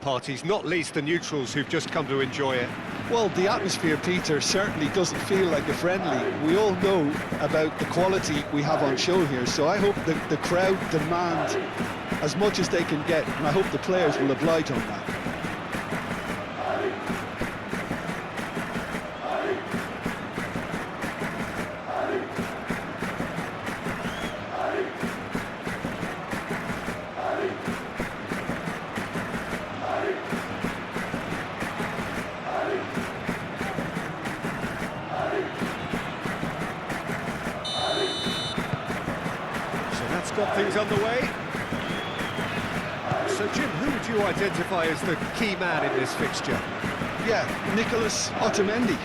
parties, not least the neutrals who've just come to enjoy it. Well, the atmosphere, Peter, certainly doesn't feel like a friendly. We all know about the quality we have on show here, so I hope the crowd demand as much as they can get, and I hope the players will oblige on that. That's got things underway. So, Jim, who would you identify as the key man in this fixture? Yeah, Nicolas Otamendi.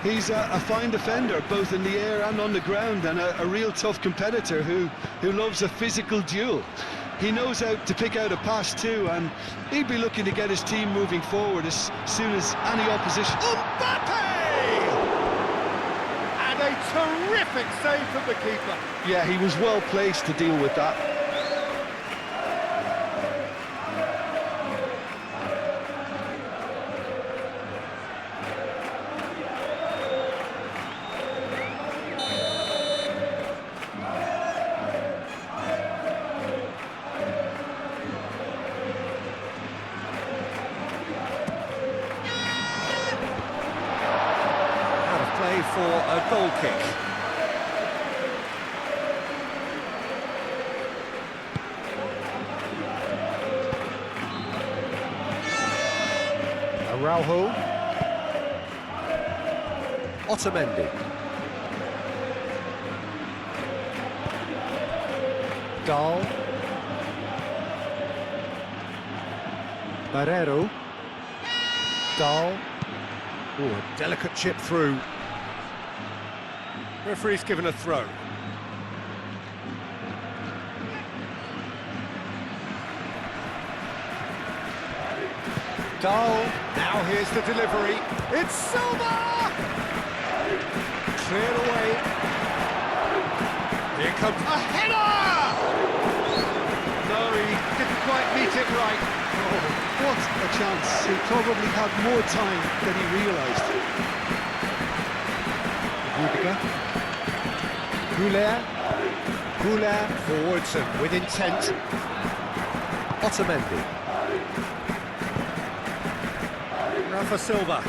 He's a fine defender, both in the air and on the ground, and a real tough competitor who loves a physical duel. He knows how to pick out a pass too, and he'd be looking to get his team moving forward as soon as any opposition... Mbapp! And a terrific save from the keeper. Yeah, he was well placed to deal with that. For a goal kick. Araujo. Otamendi. Dahl. Barrero. Dahl. Oh, a delicate chip through. Referee's given a throw. Dahl. Now here's the delivery. It's Silva! Cleared away. Here comes a header! No, he didn't quite meet it right. Oh, what a chance. He probably had more time than he realised. Rudiger. Goulet forwards and with intent. Otamendi. Rafa Silva.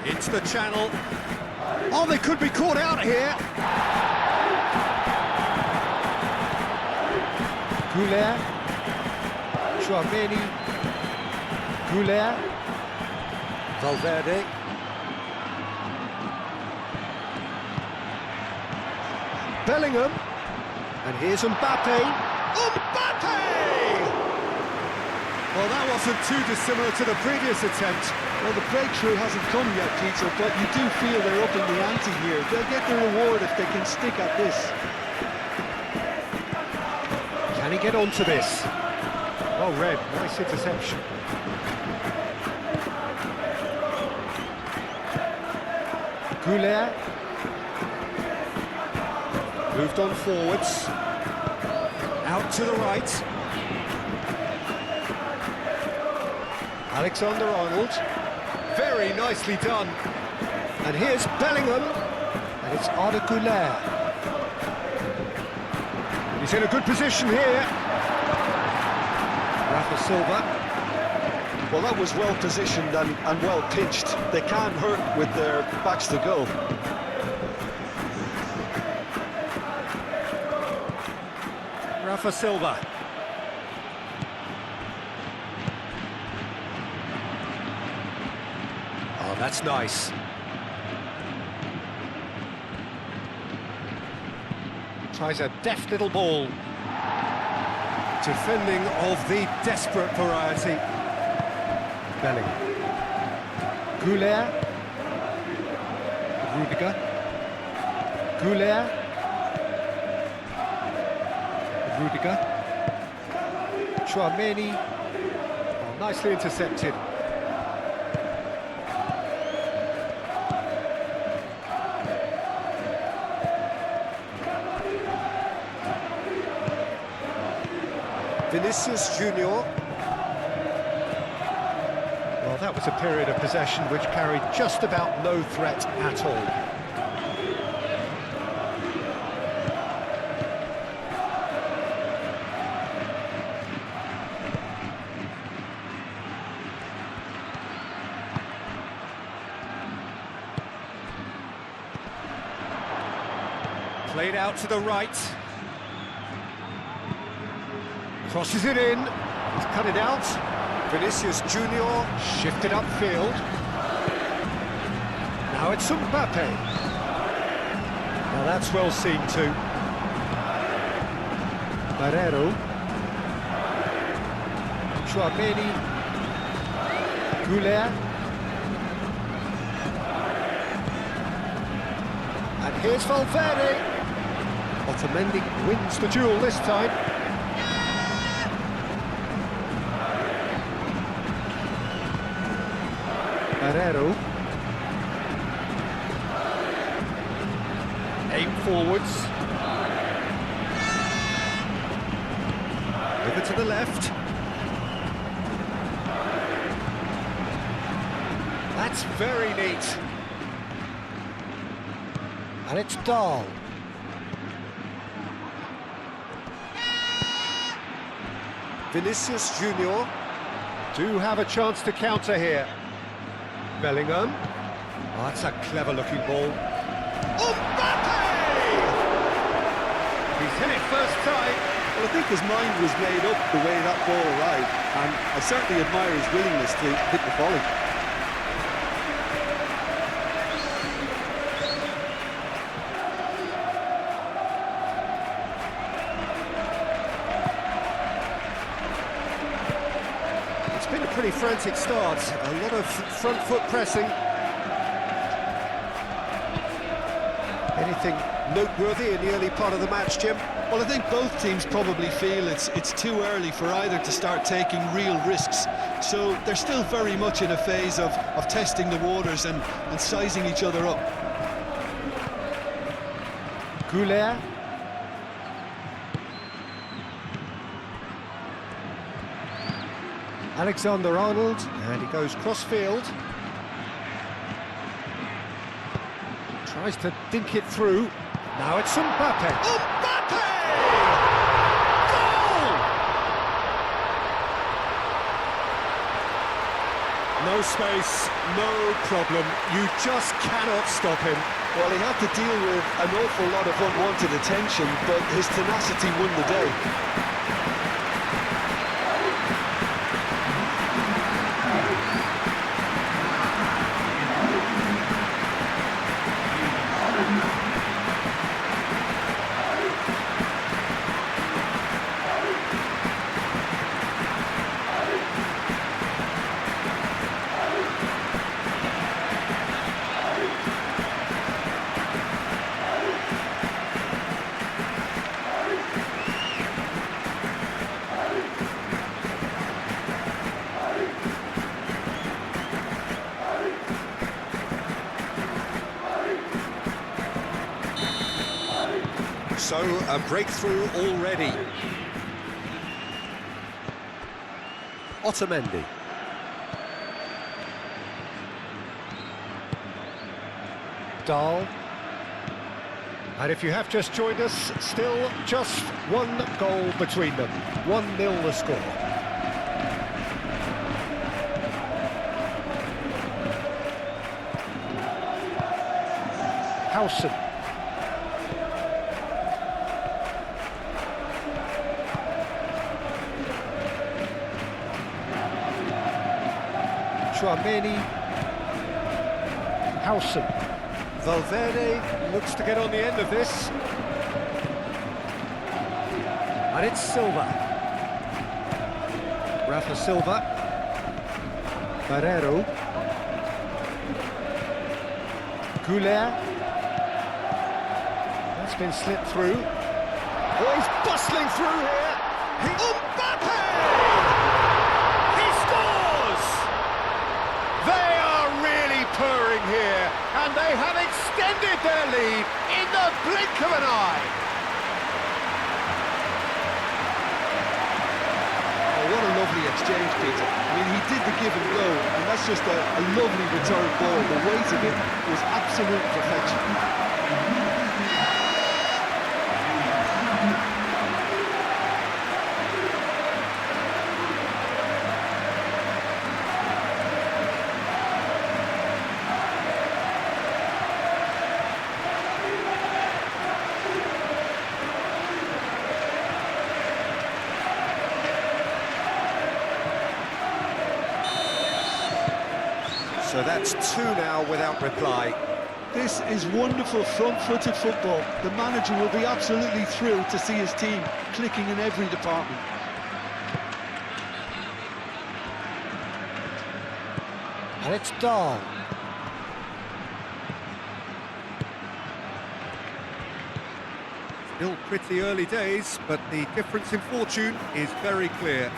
Into the channel. Oh, they could be caught out here. Goulet. Chouameni. Goulet. Valverde. Bellingham, and here's Mbappe. Mbappe! Well, that wasn't too dissimilar to the previous attempt. Well, the breakthrough hasn't come yet, Peter, but you do feel they're upping the ante here. They'll get the reward if they can stick at this. Can he get onto this? Well read, nice interception. Goulet. Moved on forwards. Out to the right. Alexander-Arnold. Very nicely done. And here's Bellingham. And it's Arda Goulet. He's in a good position here. Rafa Silva. Well, that was well positioned and well pitched. They can't hurt with their backs to goal. Rafa Silva. Oh, that's nice. Tries a deft little ball. Defending of the desperate variety. Bellingham. Goulet. Rudiger. Goulet. Rudiger. Chouameni. Oh, nicely intercepted. Vinicius Junior. Well, that was a period of possession which carried just about no threat at all. Played out to the right. Crosses it in. He's cut it out. Vinicius Junior. Shifted upfield. Now it's Mbappe. Now that's well seen too. Barrero. Chouameni. Goulet. And here's Valverde. Otamendi wins the duel this time. Barrero. Aim forwards. Over to the left. That's very neat. And it's Dahl. Vinicius Junior. Do have a chance to counter here. Bellingham. Oh, that's a clever-looking ball. Mbappe! He's hit it first time. Well, I think his mind was made up the way that ball arrived, and I certainly admire his willingness to hit the volley. It's been a pretty frantic start, a lot of front foot pressing. Anything noteworthy in the early part of the match, Jim? Well, I think both teams probably feel it's too early for either to start taking real risks. So they're still very much in a phase of testing the waters and sizing each other up. Goulet. Alexander-Arnold, and he goes cross-field. Tries to dink it through. Now it's Mbappe. Mbappe! Goal! No space, no problem. You just cannot stop him. Well, he had to deal with an awful lot of unwanted attention, but his tenacity won the day. So, a breakthrough already. Otamendi. Dahl. And if you have just joined us, still just one goal between them. 1-0 the score. Howson. Chouameni. Howson. Valverde looks to get on the end of this. And it's Silva. Rafa Silva. Barrero. Goulet. That's been slipped through. Oh, he's bustling through here. Mbappe! He scores! They are really purring here, and they have extended their lead in the blink of an eye. Peter. I mean, he did the give and go, and that's just a lovely return ball. The weight of it was absolute perfection. So that's 2 now without reply. This is wonderful front-footed football. The manager will be absolutely thrilled to see his team clicking in every department. And it's Dahl. Still pretty early days, but the difference in fortune is very clear.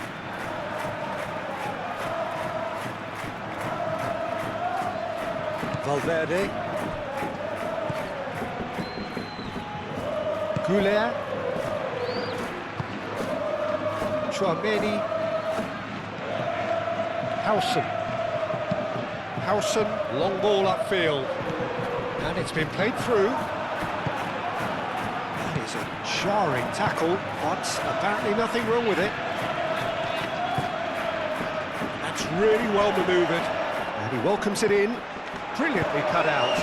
Valverde. Goulet. Chouameni. Howson, long ball upfield. And it's been played through. That is a jarring tackle, but apparently nothing wrong with it. That's really well manoeuvred. And he welcomes it in. Brilliantly cut out.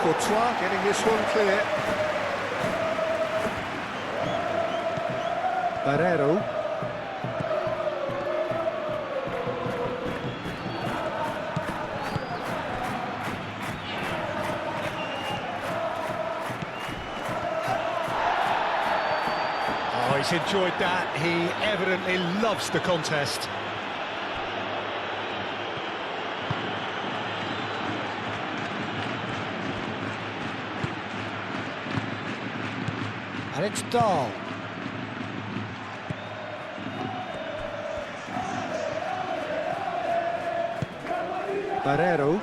Courtois getting this one clear. Barrero. Oh, he's enjoyed that. He evidently loves the contest. And it's Dahl. Barrero.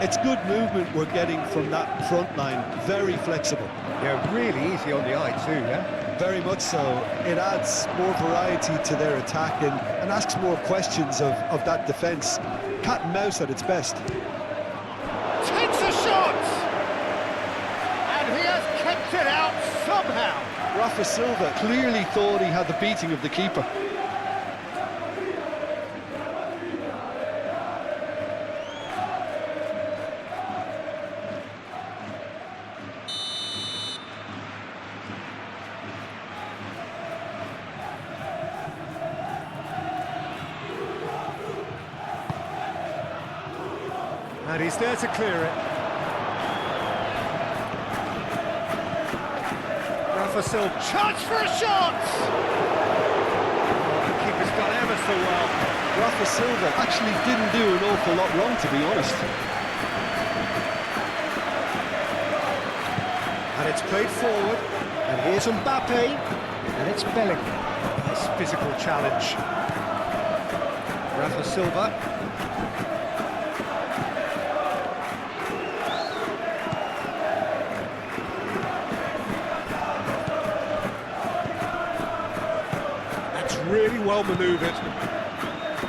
It's good movement we're getting from that front line, very flexible. Yeah, really easy on the eye too, yeah? Very much so. It adds more variety to their attack and asks more questions of that defence. Cat and mouse at its best. Takes a shot! And he has kept it out somehow. Rafa Silva clearly thought he had the beating of the keeper. And he's there to clear it. Rafa Silva. Chance for a shot! The keeper's done ever so well. Rafa Silva actually didn't do an awful lot wrong, to be honest. And it's played forward. And here's Mbappe. And it's Bellingham. Nice physical challenge. Rafa Silva. Really well manoeuvred.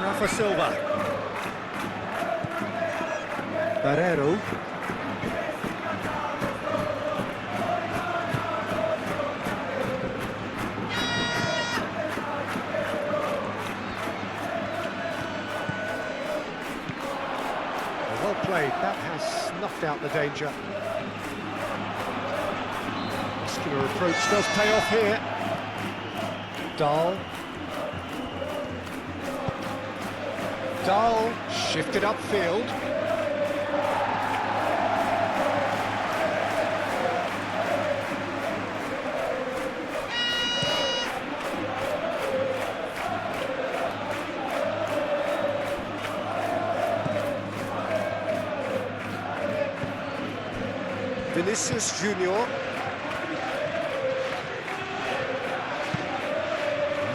Rafa Silva. Barrero. Well played. That has snuffed out the danger. Muscular approach does pay off here. Dahl. Dahl shifted upfield. Vinicius Junior.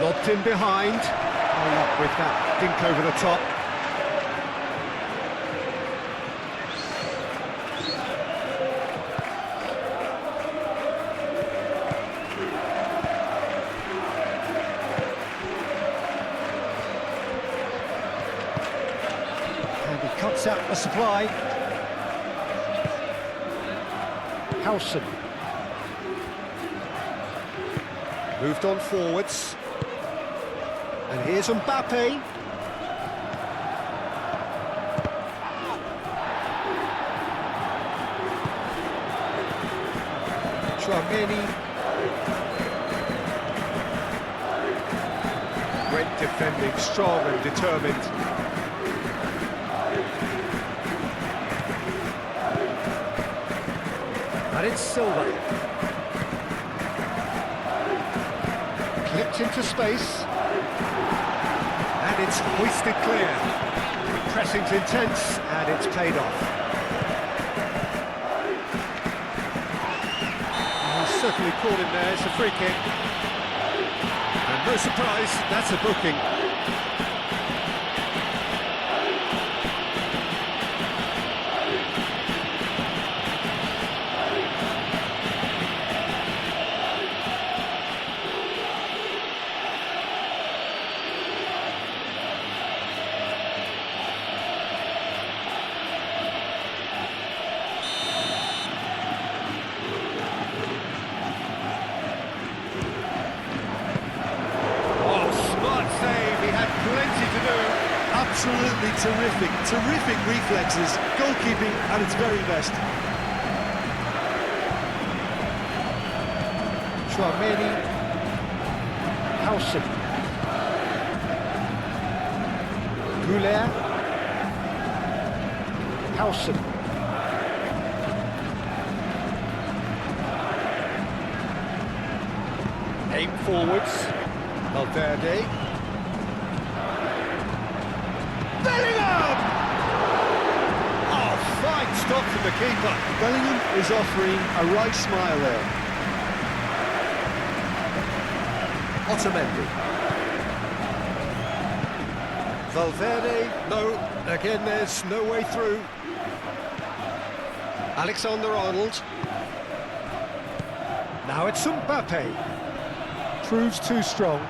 Lobbed in behind. Oh, up with that dink over the top. cuts out the supply. Howson. Moved on forwards. And here's Mbappe. Tchouaméni. Great defending, strong and determined. And it's Silva. Clipped into space. And it's hoisted clear. Pressing's intense, and it's paid off. Oh, certainly caught him there, it's a free kick. And no surprise, that's a booking. Absolutely terrific reflexes, goalkeeping at its very best. Tchouaméni. Howson. Goulet. Howson. Aim forwards. Valverde. Bellingham! Oh, fine stop from the keeper. Bellingham is offering a right smile there. Otamendi. Valverde, no, again there's no way through. Alexander-Arnold. Now it's Mbappe. Proves too strong.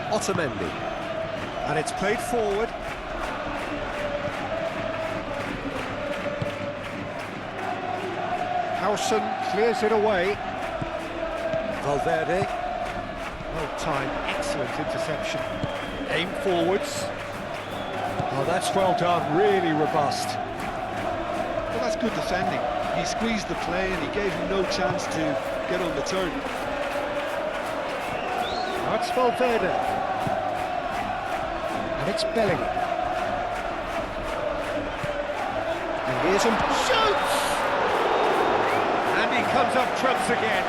Otamendi. And it's played forward. Howson clears it away. Valverde. Well timed, excellent interception. Aim forwards. Oh, that's well done, really robust. Well, that's good defending. He squeezed the play and he gave him no chance to get on the turn. That's Valverde. And it's Bellingham. And here's him. Shoots! And he comes up trumps again.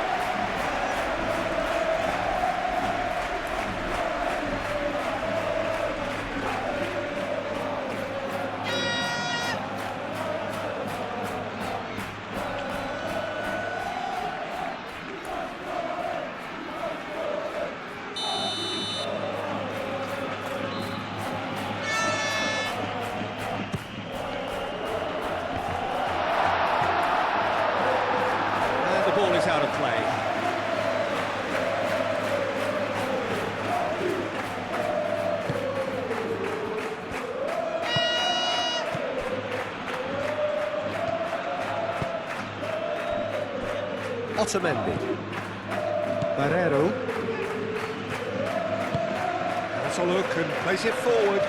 Ball is out of play. Otamendi. Barrero. Has a look and plays it forward.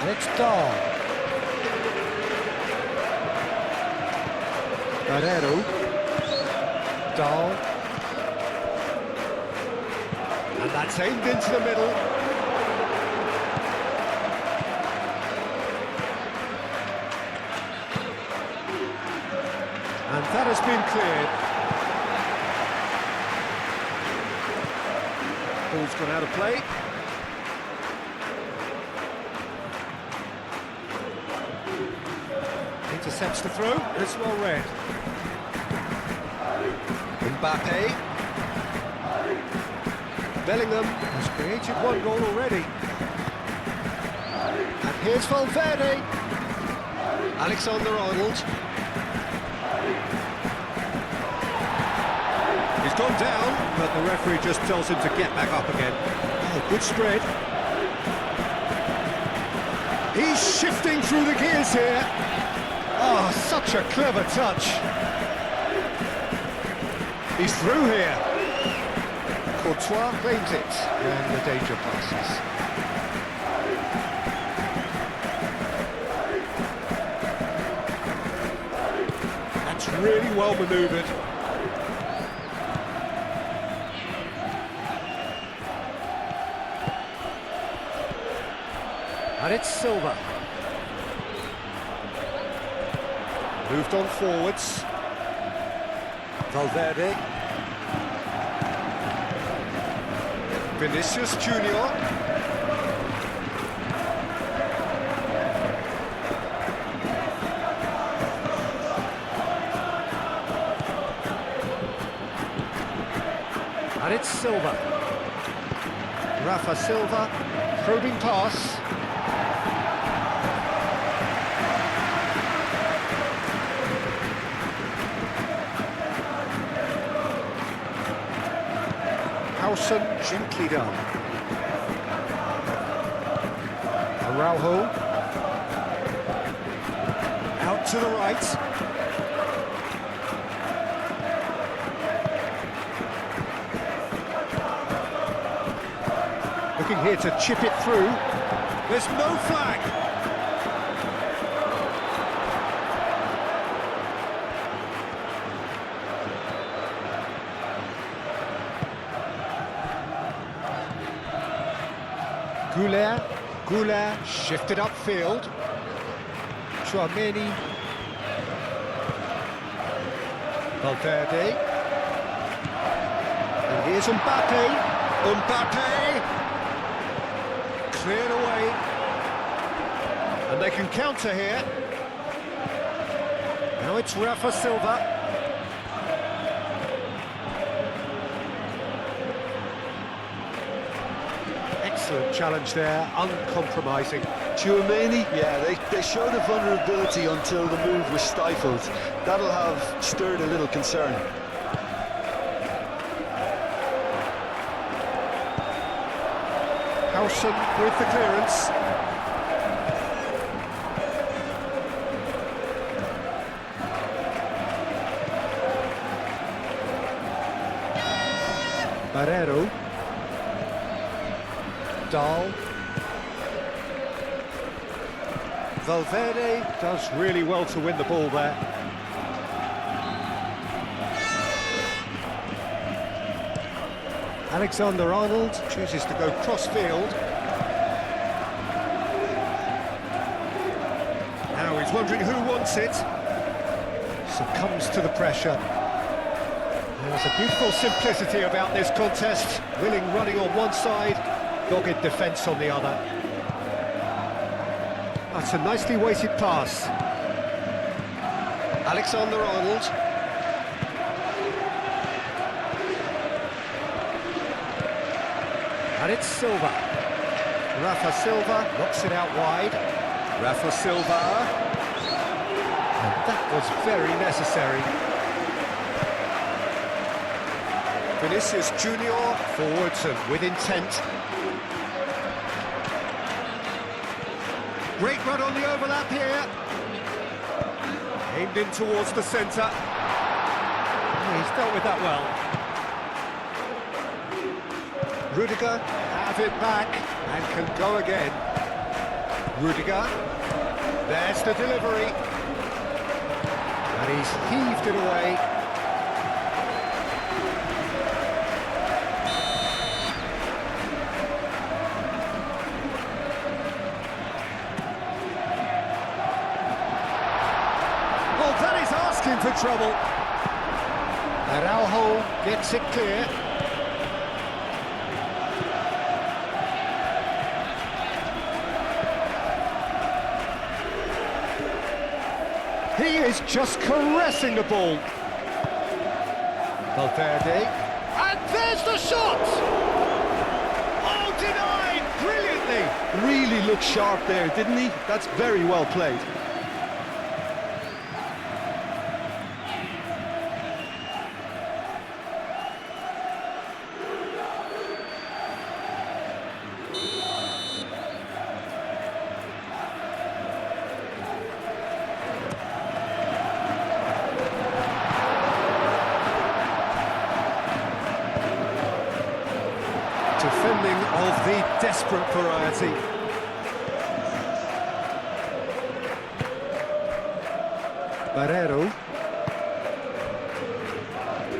And it's Dahl. Barrero. Dahl. And that's aimed into the middle. And that has been cleared. Ball's gone out of play. Intercepts the throw, it's well read. Mbappe. Bellingham has created one goal already. And here's Valverde. Alexander-Arnold. He's gone down, but the referee just tells him to get back up again. Oh, good spread. He's shifting through the gears here. Oh, such a clever touch. He's through here. Courtois claims it, and the danger passes. That's really well manoeuvred. And it's Silva. Moved on forwards. Valverde. Vinicius Junior. And it's Silva. Rafa Silva. Probing pass. Gently done. Araujo. Out to the right. Looking here to chip it through. There's no flag. Goulart shifted upfield. Chouameni. Valverde. And here's Mbappe. Mbappe! Cleared away. And they can counter here. Now it's Rafa Silva. Excellent challenge there, uncompromising. Chouameni, yeah, they showed a vulnerability until the move was stifled. That'll have stirred a little concern. Howson with the clearance. Barreiro. Dahl. Valverde does really well to win the ball there. Alexander-Arnold chooses to go cross-field. Now he's wondering who wants it. Succumbs to the pressure. There's a beautiful simplicity about this contest. Willing running on one side, dogged defence on the other. That's a nicely weighted pass. Alexander-Arnold. And it's Silva. Rafa Silva knocks it out wide. Rafa Silva. And that was very necessary. Vinicius Junior forwards and with intent. Great run on the overlap here. Aimed in towards the centre. Oh, he's dealt with that well. Rudiger have it back and can go again. Rudiger. There's the delivery. And he's heaved it away. For trouble. Araujo gets it clear. He is just caressing the ball. Valverde. And there's the shot! Oh, denied! Brilliantly! Really looked sharp there, didn't he? That's very well played. of the desperate variety. Barrero.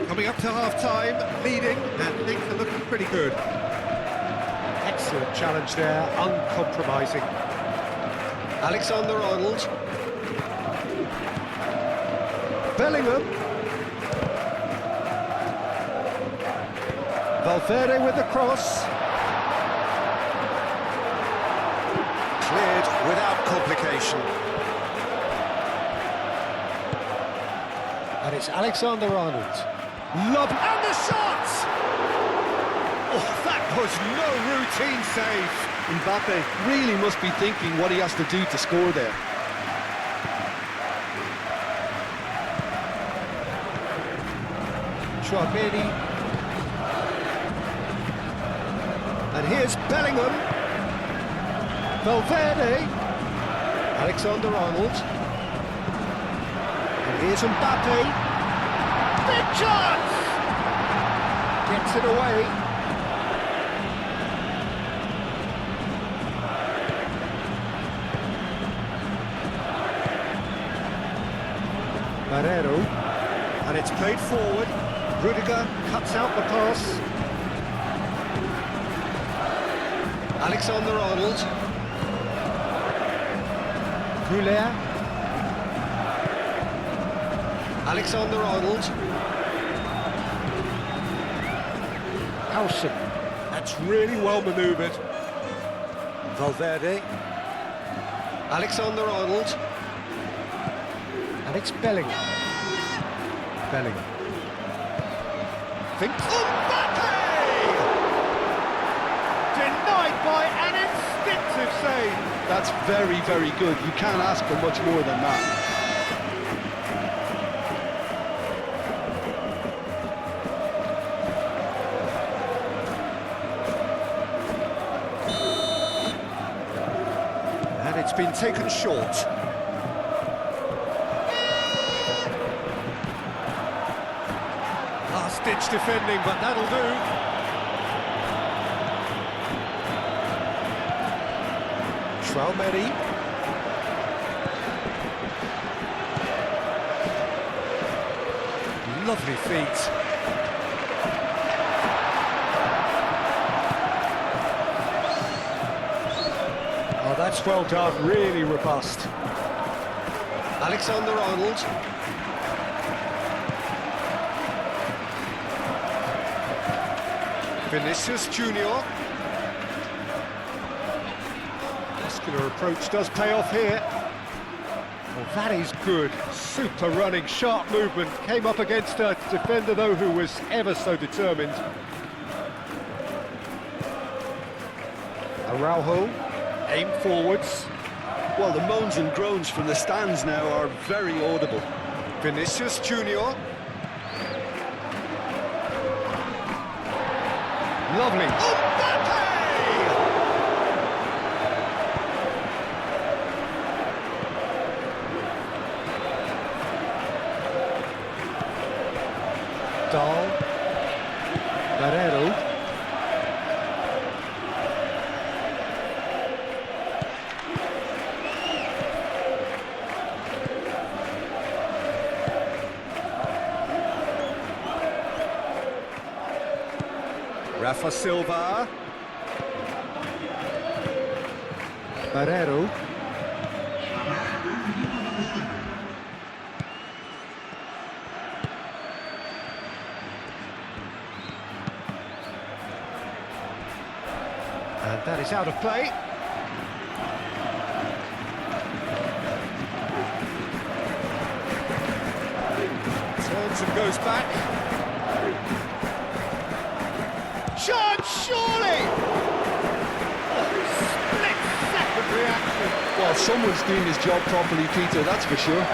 Coming up to half-time, leading, and things are looking pretty good. Excellent challenge there, uncompromising. Alexander-Arnold. Bellingham. Valverde with the cross. Cleared without complication. And it's Alexander-Arnold. Love, and the shot! Oh, that was no routine save. Mbappe really must be thinking what he has to do to score there. Chouameni. And here's Bellingham. Valverde. Alexander-Arnold. And here's Mbappe. Big chance! Gets it away. Barrero. And it's played forward. Rudiger cuts out the pass. Alexander-Arnold. Goulet. Alexander-Arnold. Howson. That's really well manoeuvred. Valverde. Alexander-Arnold. And it's Bellingham. Bellingham. Think. Mbappe! Denied by an instinctive save. That's very, very good. You can't ask for much more than that. And it's been taken short. Last-ditch defending, but that'll do. Chouameni. Lovely feet. Oh, that's well done, really robust. Alexander-Arnold. Vinicius Junior. Muscular approach does pay off here. Well, that is good. Super running, sharp movement. Came up against a defender, though, who was ever so determined. Araujo, aim forwards. Well, the moans and groans from the stands now are very audible. Vinicius Junior. Lovely. Mbappe! Dahl. Barrero. Rafa Silva. Barrero. And that is out of play. Turns and goes back. Chance, surely! Oh, split-second reaction. Well, someone's doing his job properly, Peter, that's for sure.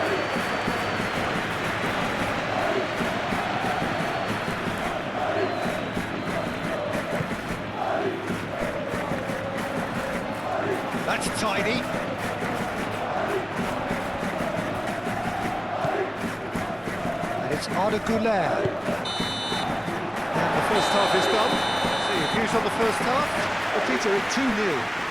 That's tidy. And it's Arda Güler. And the first half is done. See your views on the first half. Peter, at 2-0,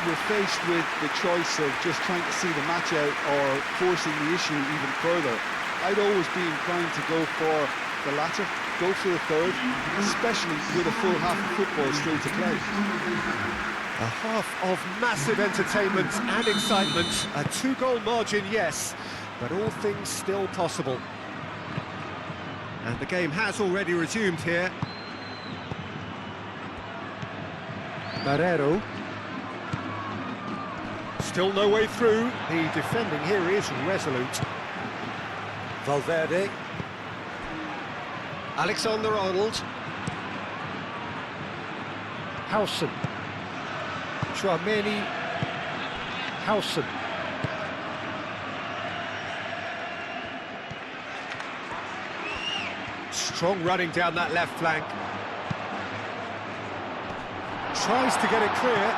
you're faced with the choice of just trying to see the match out or forcing the issue even further. I'd always be inclined to go for the latter, go for the third, especially with a full half of football still to play. A half of massive entertainment and excitement. A 2-goal margin, yes, but all things still possible. And the game has already resumed here. Barreiro. Still no way through. The defending here is resolute. Valverde. Alexander-Arnold. Howson. Chouameni. Howson. Strong running down that left flank. Tries to get it clear.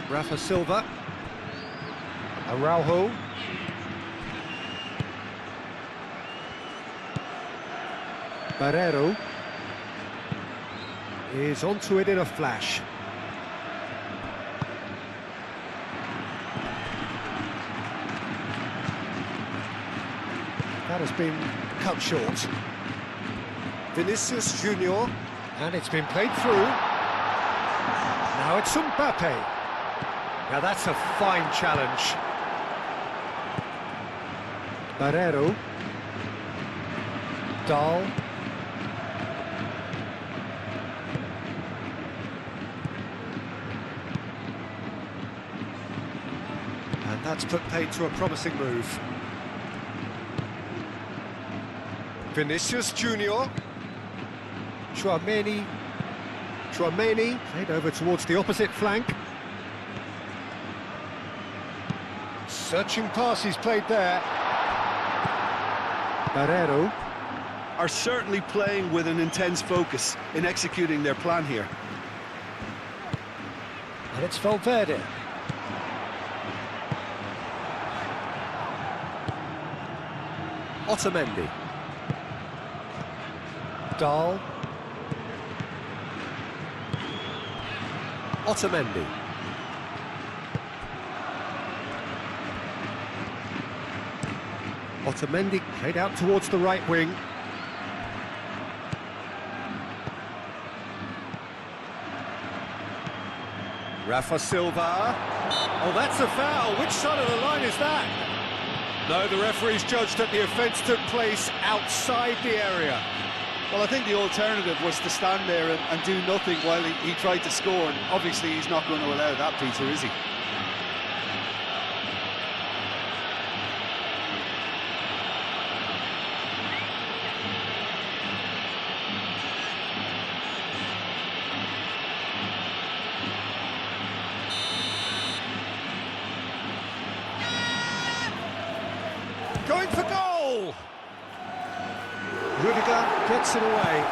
Rafa Silva. Araujo. Barreiro is onto it in a flash. That has been cut short. Vinicius Junior, and it's been played through. Now it's Mbappe. Now that's a fine challenge. Barreiro. Dahl. And that's put paid to a promising move. Vinicius Junior. Chouameni. Played over towards the opposite flank. Searching pass he's played there. Barreiro. Are certainly playing with an intense focus in executing their plan here. And it's Valverde. Otamendi. Dahl. Otamendi. Otamendi played out towards the right wing. Rafa Silva. Oh, that's a foul. Which side of the line is that? No, the referee's judged that the offence took place outside the area. Well, I think the alternative was to stand there and do nothing while he tried to score, and obviously he's not going to allow that, Peter, is he? Going for goal! Rudiger gets it away.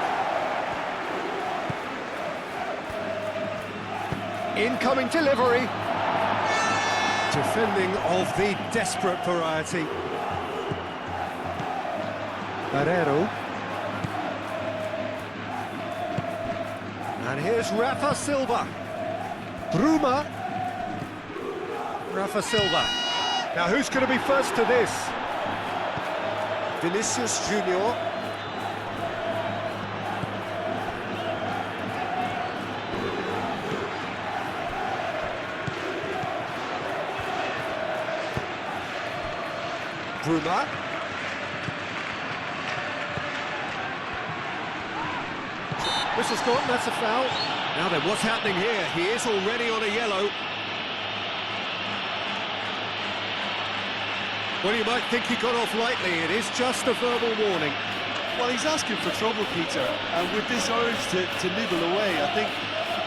Incoming delivery. Defending of the desperate variety. Barreiro. And here's Rafa Silva. Bruma. Rafa Silva. Now who's going to be first to this? Vinicius Junior. Bruma. Whistle's gone, that's a foul. Now then, what's happening here? He is already on a yellow. Well, you might think he got off lightly. It is just a verbal warning. Well, he's asking for trouble, Peter, and with this urge to nibble away, I think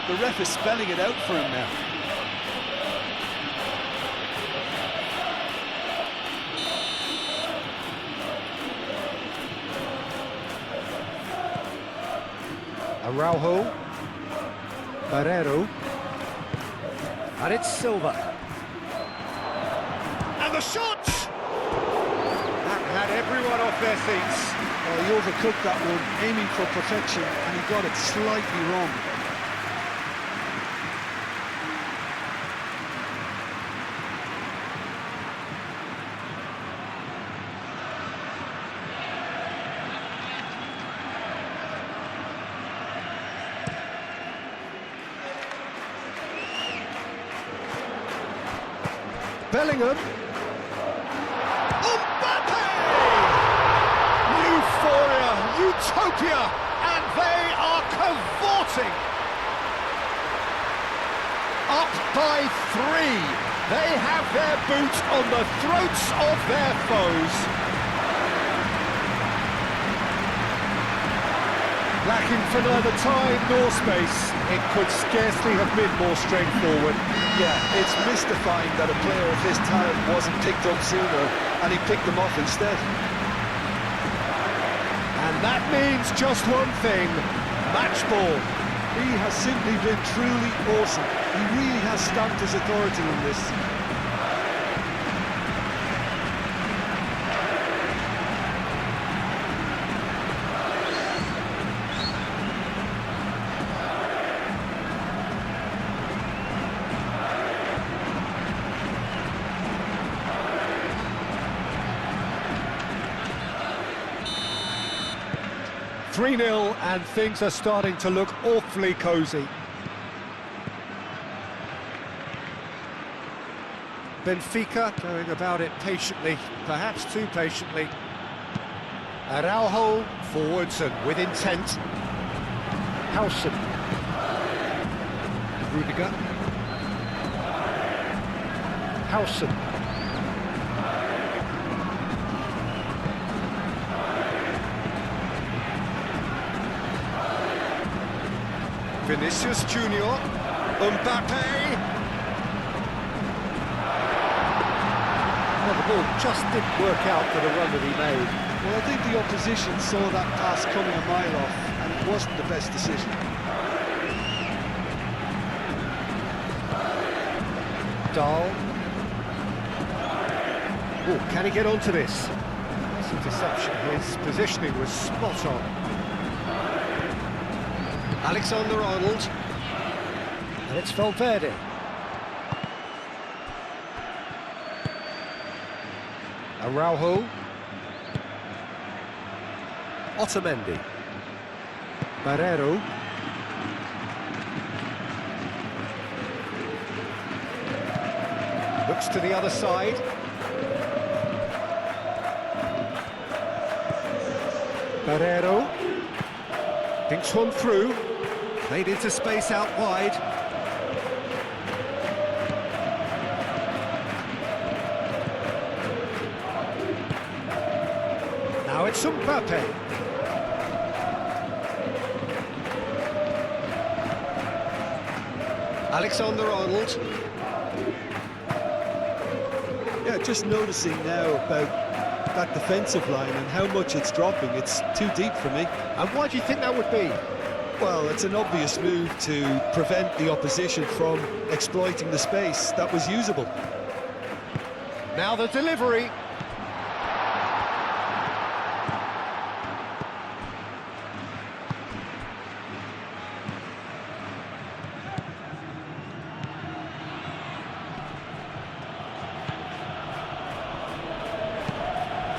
the ref is spelling it out for him now. Araujo. Barreiro. And it's Silva. And the shot! That had everyone off their seats. Oh, he overcooked that one, aiming for perfection, and he got it slightly wrong. Bellingham. Mbappe! Euphoria, utopia, and they are cavorting. Up by 3. They have their boot on the throats of their foes. Lacking for neither time nor space. It could scarcely have been more straightforward. Yeah, it's mystifying that a player of his talent wasn't picked up sooner, and he picked them off instead. And that means just one thing, match ball. He has simply been truly awesome. He really has stamped his authority on this. 3-0 and things are starting to look awfully cosy. Benfica going about it patiently, perhaps too patiently. Araujo forwards and with intent. Howson. Rudiger. Howson. Vinicius Junior. Mbappe. Well, the ball just didn't work out for the run that he made. Well, I think the opposition saw that pass coming a mile off, and it wasn't the best decision. Dahl. Oh, can he get onto this? That's a deception. His positioning was spot on. Alexander-Arnold. And it's Valverde. Araujo. Otamendi. Barrero. Looks to the other side. Barrero. Thinks one through. Played into space out wide. Now it's Mbappe. Alexander-Arnold. Yeah, just noticing now about that defensive line and how much it's dropping. It's too deep for me. And why do you think that would be? Well, it's an obvious move to prevent the opposition from exploiting the space that was usable. Now the delivery.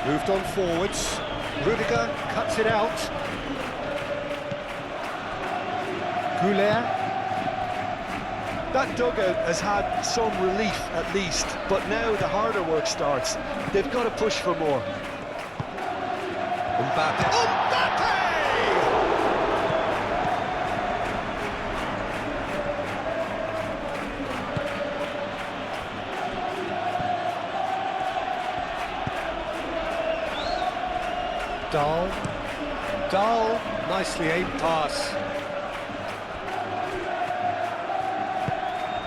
Moved on forwards. Rudiger cuts it out. Goulet. That dugout has had some relief at least, but now the harder work starts. They've got to push for more. Mbappe. Mbappe! Dahl, nicely aimed pass.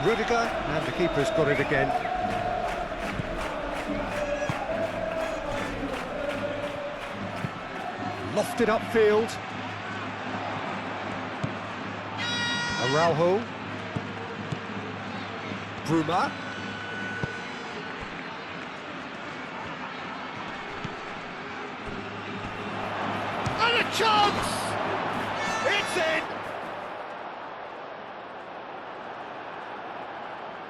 Rudiger, and the keeper's got it again. Lofted upfield. Araujo. Bruma. chance! It's in!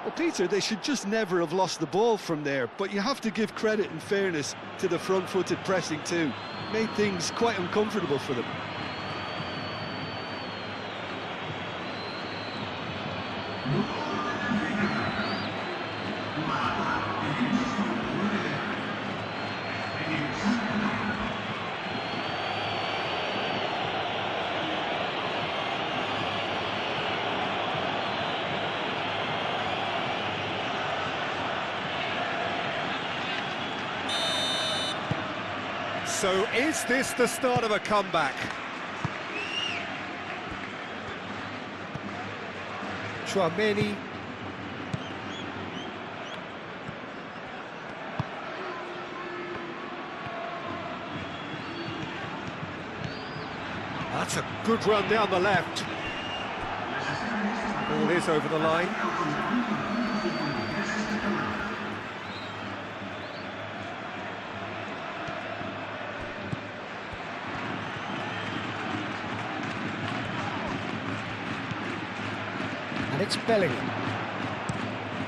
Well, Peter, they should just never have lost the ball from there, but you have to give credit and fairness to the front-footed pressing too. Made things quite uncomfortable for them. So is this the start of a comeback? Chouameni. That's a good run down the left. Ball is over the line. And it's Bellingham.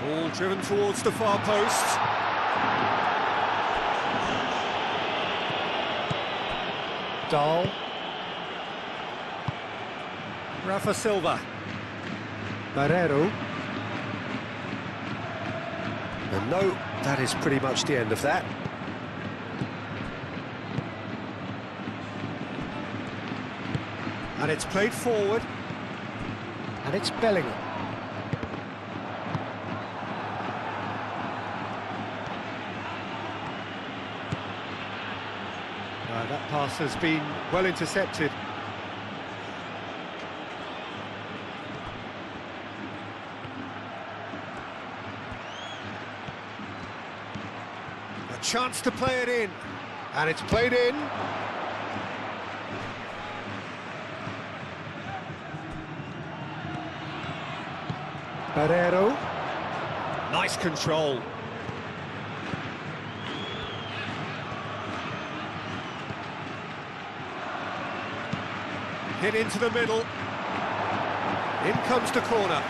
Ball driven towards the far post. Dahl. Rafa Silva. Barreiro. And no, that is pretty much the end of that. And it's played forward. And it's Bellingham. That pass has been well intercepted. A chance to play it in. And it's played in. Barreiro. Nice control. Hit into the middle. In comes the corner.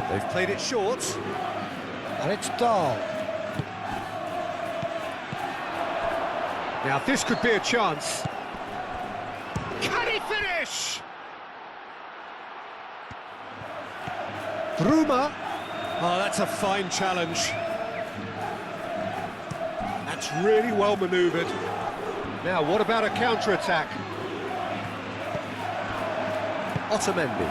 They've played it short. And it's Dahl. Now this could be a chance. Can he finish? Bruma. Oh, that's a fine challenge. That's really well manoeuvred. Now, what about a counter-attack? Otamendi.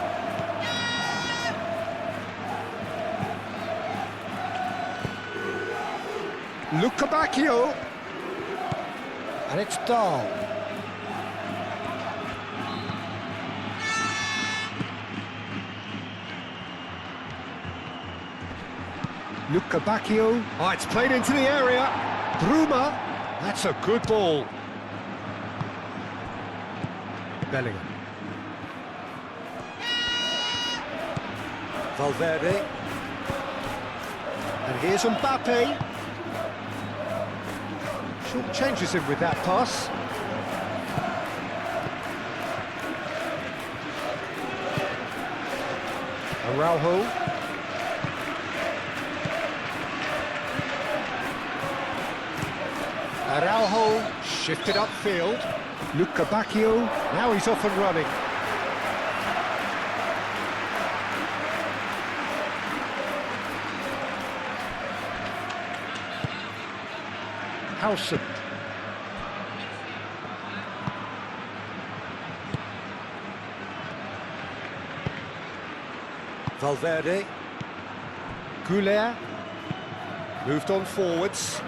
Lukabakio. And it's Dahl. Lukabakio. Oh, it's played into the area. Bruma. That's a good ball. Bellingham. Valverde. And here's Mbappe. Short changes him with that pass. Araujo. Araujo shifted upfield. Lukabakio. Now he's off and running. Howson. Valverde. Goulet. Moved on forwards.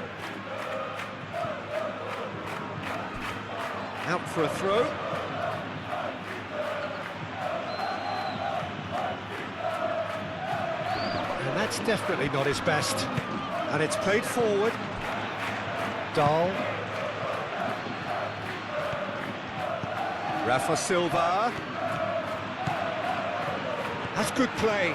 Out for a throw. And that's definitely not his best. And it's played forward. Dahl. Rafa Silva. That's good play.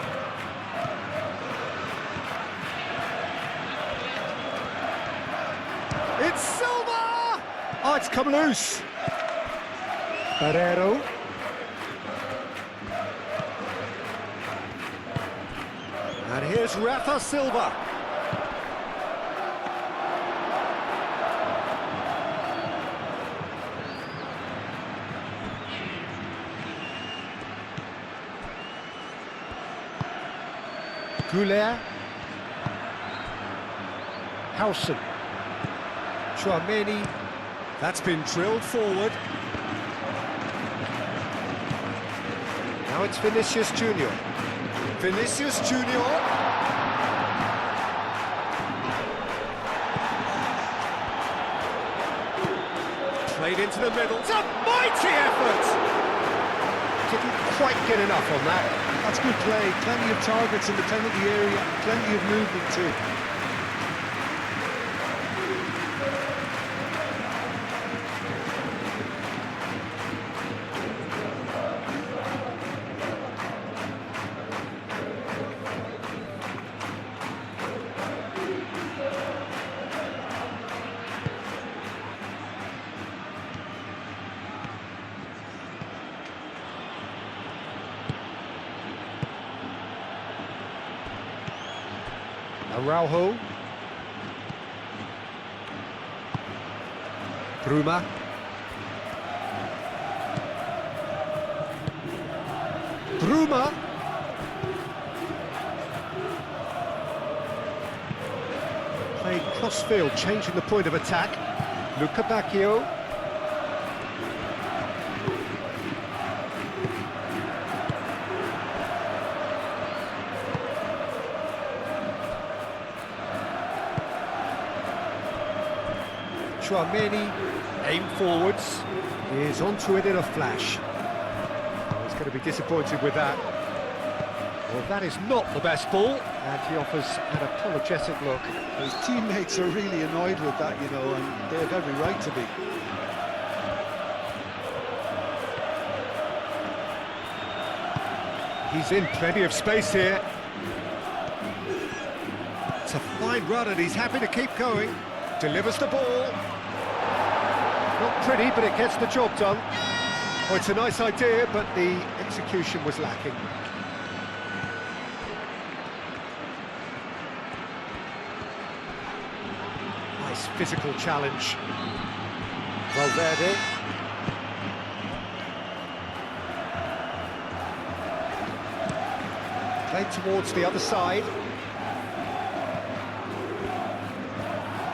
It's Silva! Oh, it's come loose. Barrero. And here's Rafa Silva. Goulet. Howson. Chouameni. That's been drilled forward. Now it's Vinicius Junior. Vinicius Junior. Played into the middle. It's a mighty effort! Didn't quite get enough on that. That's good play. Plenty of targets in the penalty area, plenty of movement too. Araujo. Bruma. Bruma. Played cross-field, changing the point of attack. Luca Bacchio. Chouameni, aim forwards, is onto it in a flash. He's going to be disappointed with that. Well, that is not the best ball, and he offers an apologetic look. His teammates are really annoyed with that, you know, and they have every right to be. He's in plenty of space here. It's a fine run, and he's happy to keep going. Delivers the ball. Not pretty, but it gets the job done. Oh, it's a nice idea, but the execution was lacking. Nice physical challenge. Valverde. Played towards the other side.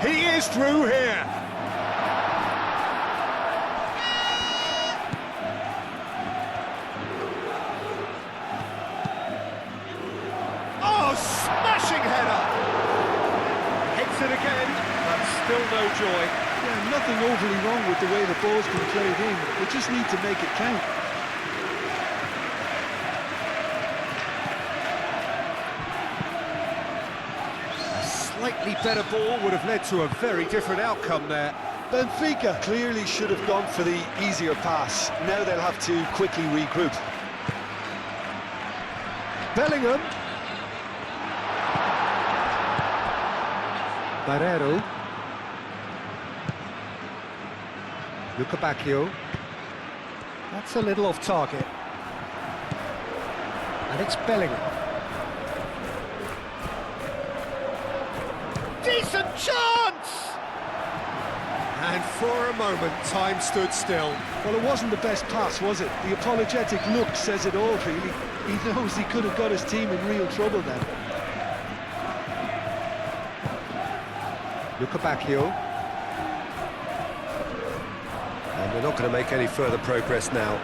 He is through here. Oh, smashing header. Hits it again, but still no joy. Yeah, nothing overly wrong with the way the ball's been played in. They just need to make it count. Slightly better ball would have led to a very different outcome there. Benfica clearly should have gone for the easier pass. Now they'll have to quickly regroup. Bellingham. Barrero. Luca Bacchio. That's a little off target. And it's Bellingham. Decent chance! And for a moment, time stood still. Well, it wasn't the best pass, was it? The apologetic look says it all, really. He knows he could have got his team in real trouble then. Luca Bacchio. And they're not going to make any further progress now.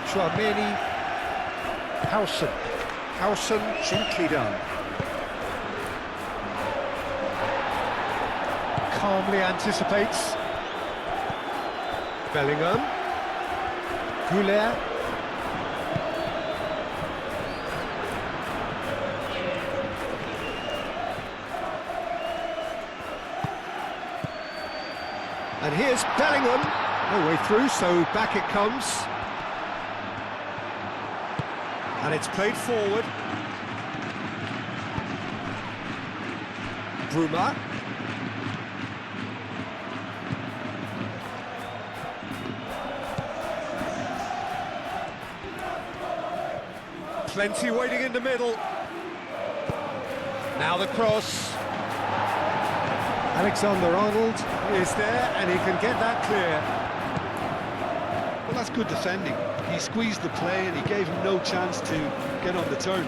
Chouameni. Howson. Howson, gently done. Calmly anticipates. Bellingham. Goulet. And here's Bellingham. No way through, so back it comes. And it's played forward. Bruma. Plenty waiting in the middle. Now the cross. Alexander-Arnold is there, and he can get that clear. Well, that's good defending. He squeezed the play and he gave him no chance to get on the turn.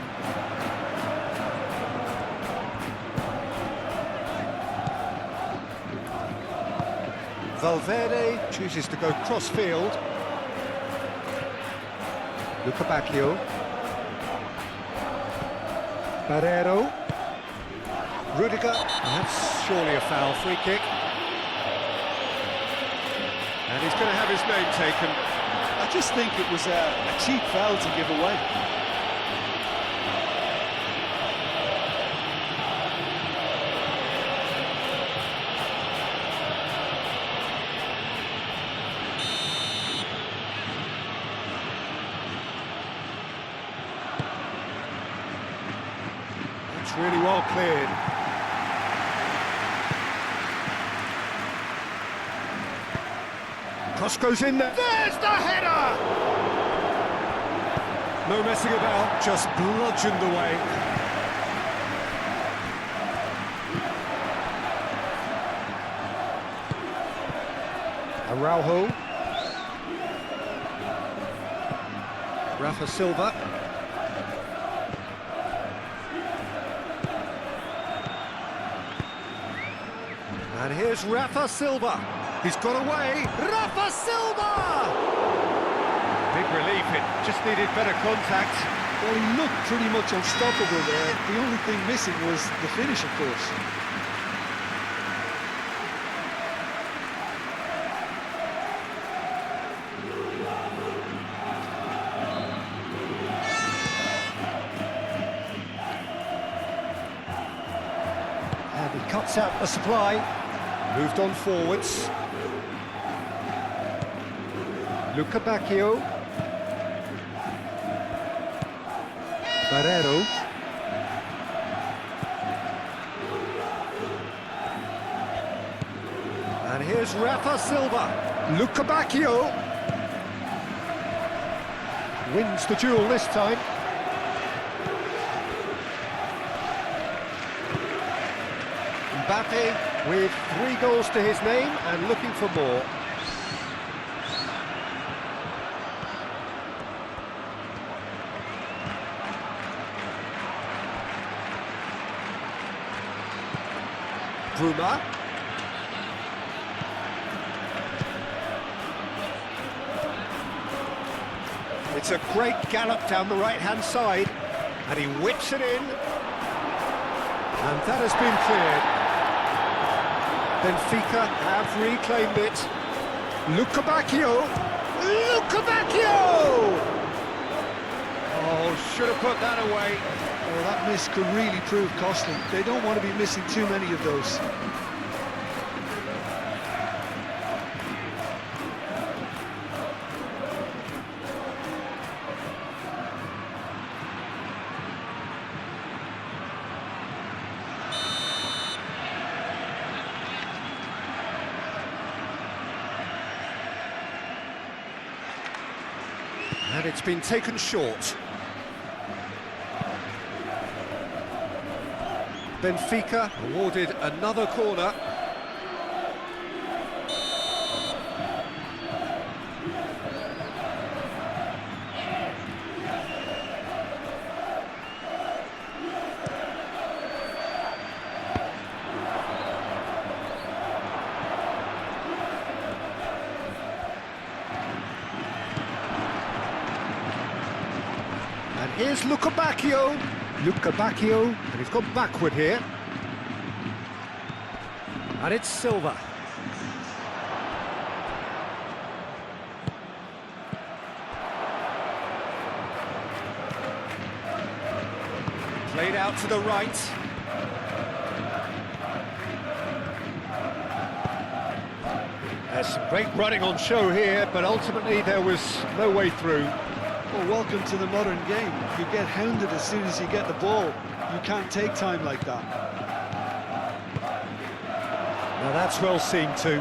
Valverde chooses to go cross-field. Lucabacchio. Barrero. Rudiger. That's surely a foul. Free kick. And he's going to have his name taken. I just think it was a cheap foul to give away. It's really well cleared. Cross goes in there. There's the header! No messing about, just bludgeoned away. Araujo. Rafa Silva. And here's Rafa Silva. He's got away. Rafa Silva! Big relief, it just needed better contact. Well, he looked pretty much unstoppable there. The only thing missing was the finish, of course. And he cuts out the supply. Moved on forwards. Lucabacchio. Barrero. And here's Rafa Silva. Lucabacchio. Wins the duel this time. Mbappe with 3 goals to his name and looking for more. Bruma. It's a great gallop down the right-hand side, and he whips it in. And that has been cleared. Benfica have reclaimed it. Lucabacchio! Lucabacchio! Oh, should have put that away. Well, that miss could really prove costly. They don't want to be missing too many of those. And it's been taken short. Benfica awarded another corner. And here's Lucabacchio. Lucabacchio, and he's gone backward here. And it's Silva. Played out to the right. There's some great running on show here, but ultimately there was no way through. Well, welcome to the modern game. You get hounded as soon as you get the ball. You can't take time like that. Now that's well seen too.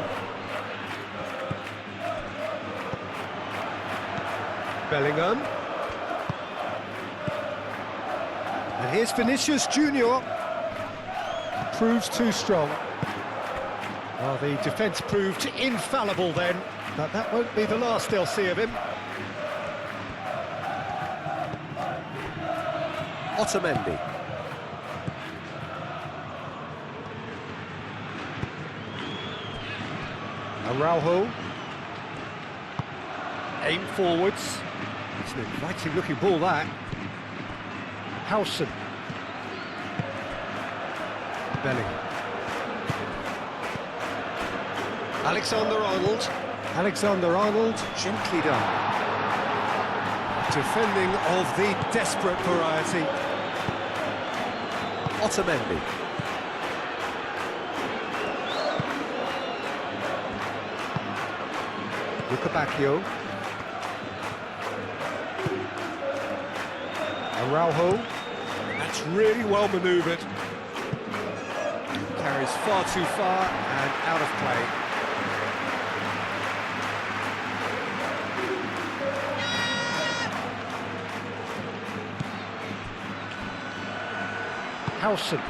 Bellingham. And here's Vinicius Junior. Proves too strong. Well, the defence proved infallible then, but that won't be the last they'll see of him. Otamendi. Araujo. Aim forwards. It's an inviting looking ball, that. Howson. Bellingham. Alexander-Arnold. Alexander-Arnold, gently done. Defending of the desperate variety. Otamendi. Lucabacchio. Araujo. That's really well manoeuvred. Carries far too far and out of play. Howson.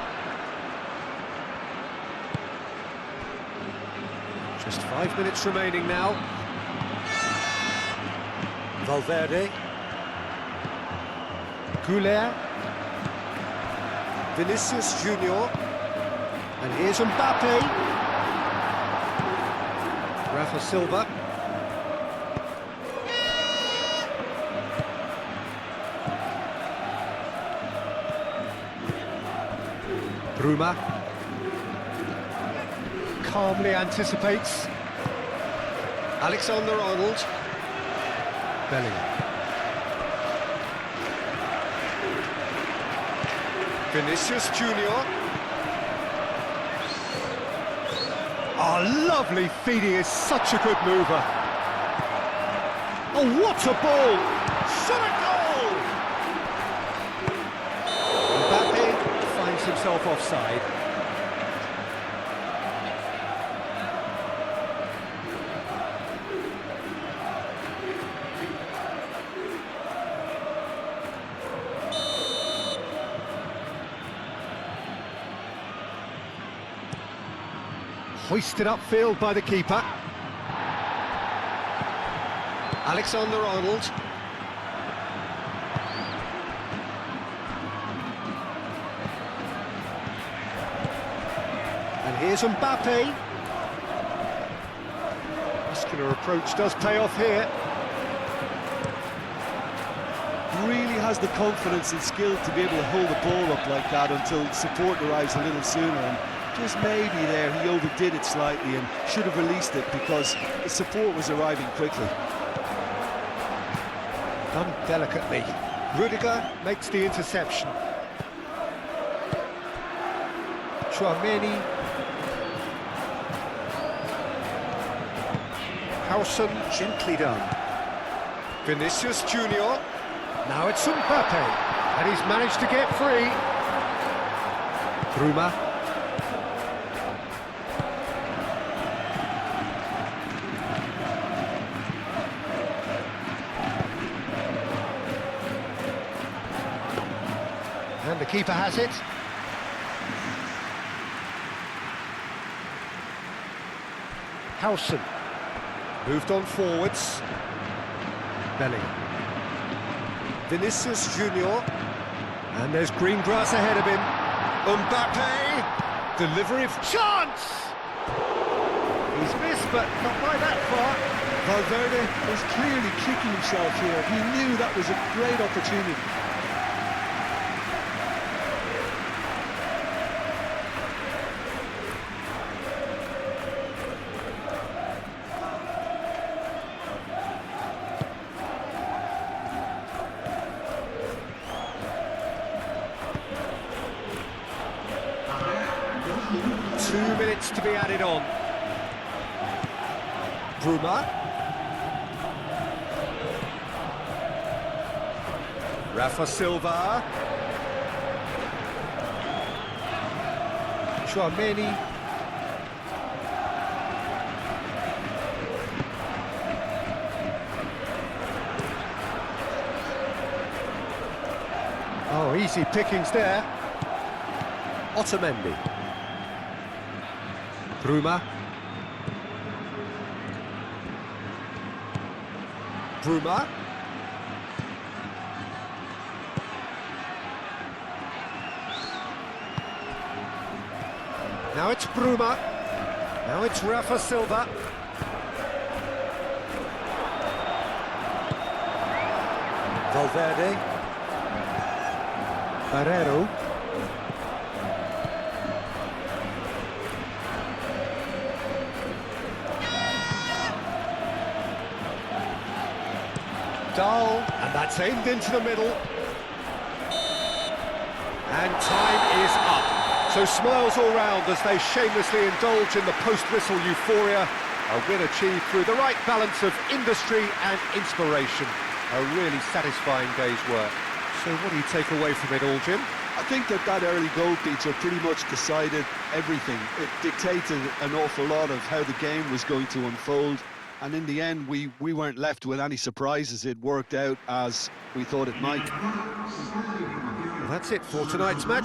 Just 5 minutes remaining now. Valverde. Goulet. Vinicius Junior. And here's Mbappe. Rafa Silva. Bruma. Calmly anticipates. Alexander-Arnold. Bellingham. Vinicius Junior. Oh, lovely feed, he is such a good mover. Oh, what a ball! Shot a goal! Mbappe finds himself offside. Hoisted upfield by the keeper. Alexander-Arnold. And here's Mbappe. Muscular approach does pay off here. Really has the confidence and skill to be able to hold the ball up like that until support arrives a little sooner. And just maybe there he overdid it slightly and should have released it because the support was arriving quickly. Done delicately. Rudiger makes the interception. Chouameni. Howson, gently done. Vinicius Junior. Now it's Mbappe, and he's managed to get free. Bruma. And the keeper has it. Howson. Moved on forwards. Bellingham. Vinicius Junior. And there's green grass ahead of him. Mbappe. Delivery of chance! He's missed, but not by that far. Valverde was clearly kicking himself here. He knew that was a great opportunity. Two minutes to be added on. Bruma. Rafa Silva. Chouameni. Oh, easy pickings there. Otamendi. Bruma. Bruma. Now it's Bruma. Now it's Rafa Silva. Valverde. Barreiro. Dull, and that's aimed into the middle. And time is up. So smiles all round as they shamelessly indulge in the post-whistle euphoria. A win achieved through the right balance of industry and inspiration. A really satisfying day's work. So what do you take away from it all, Jim? I think that early goal feature pretty much decided everything. It dictated an awful lot of how the game was going to unfold. And in the end, we weren't left with any surprises. It worked out as we thought it might. Well, that's it for tonight's match.